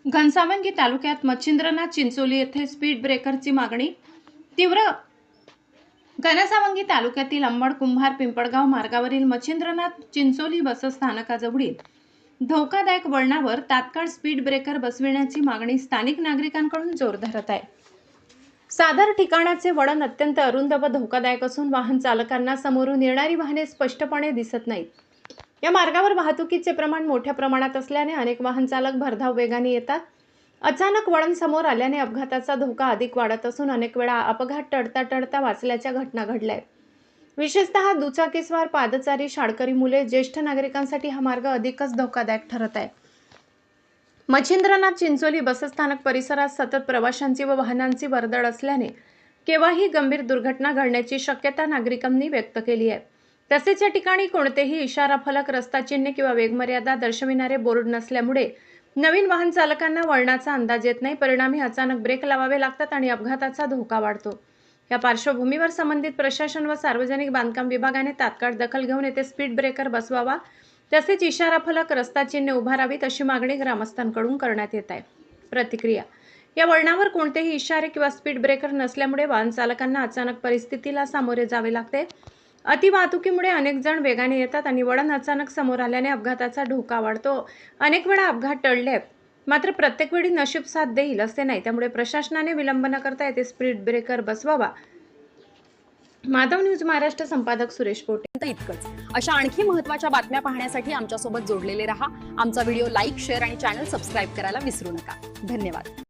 घनसावंगी तालुक्यात मच्छिंद्रनाथ चिंचोली येथे स्पीड ब्रेकरची मागणी तीव्र। घनसावंगी तालुक्यातील अंबड कुंभार पिंपळगाव मार्गावरील मच्छिंद्रनाथ चिंचोली बसस्थानकाजवळील धोकादायक वळणावर तात्काळ स्पीड ब्रेकर बसविण्याची मागणी स्थानिक नागरिकांकडून जोर धरत आहे। सादर ठिकाणाचे वळण अत्यंत अरुंद व धोकादायक असून वाहन चालकांना समोरून येणारी वाहने स्पष्टपणे दिसत नाहीत। या मार्गावर वाहतुकीचे प्रमाण मोठ्या प्रमाणात असल्याने अनेक वाहन चालक भरधाव वेगाने येतात। अचानक वळण समोर आल्याने अपघाताचा धोका अधिक वाढत असून अनेक वेळा अपघात टळता वाचल्याच्या घटना घडल्या आहेत। विशेषतः दुचाकीस्वार, पादचारी, शाळकरी मुले, ज्येष्ठ नागरिकांसाठी हा मार्ग अधिकच धोकादायक ठरत आहे। मच्छिंद्रनाथ चिंचोली बसस्थानक परिसरात सतत प्रवाशांची व वाहनांची वर्दळ असल्याने केव्हाही गंभीर दुर्घटना घडण्याची शक्यता नागरिकांनी व्यक्त केली आहे। तसेच या ठिकाणी कोणतेही इशारा फलक, रस्ता चिन्हे किंवा वेगमर्यादा दर्शविणारे बोर्ड नसल्यामुळे नवीन वाहन चालकांना वळणाचा अंदाज येत नाही। परिणामी अचानक ब्रेक लावावे लागतात आणि अपघाताचा धोका वाढतो। या पार्श्वभूमीवर संबंधित प्रशासन व सार्वजनिक बांधकाम विभागाने तात्काळ दखल घेऊन येथे स्पीड ब्रेकर बसवावा, तसेच इशारा फलक, रस्ता चिन्हे उभारावीत अशी मागणी ग्रामस्थांकडून करण्यात येत आहे। प्रतिक्रिया: या वळणावर कोणतेही इशारे किंवा स्पीड ब्रेकर नसल्यामुळे वाहन चालकांना अचानक परिस्थितीला सामोरे जावे लागते। अतिवाहतुकीमुळे अनेक जण वेगाने येतात आणि वळण अचानक समोर आल्याने अपघाताचा धोका वाढतो। अनेक वेळा अपघात टळले, मात्र प्रत्येक वेळी नशीब साथ देईल असे नाही। त्यामुळे प्रशासनाने विलंब न करता येथे स्पीड ब्रेकर बसवावा। माधव न्यूज महाराष्ट्र, संपादक सुरेश पोटे। इतकंच। अशा आणखी महत्त्वाच्या बातम्या पाहण्यासाठी आमच्या सोबत जोडलेले रहा। आमचा व्हिडिओ लाईक, शेअर आणि चॅनल सबस्क्राईब करायला विसरू नका। धन्यवाद।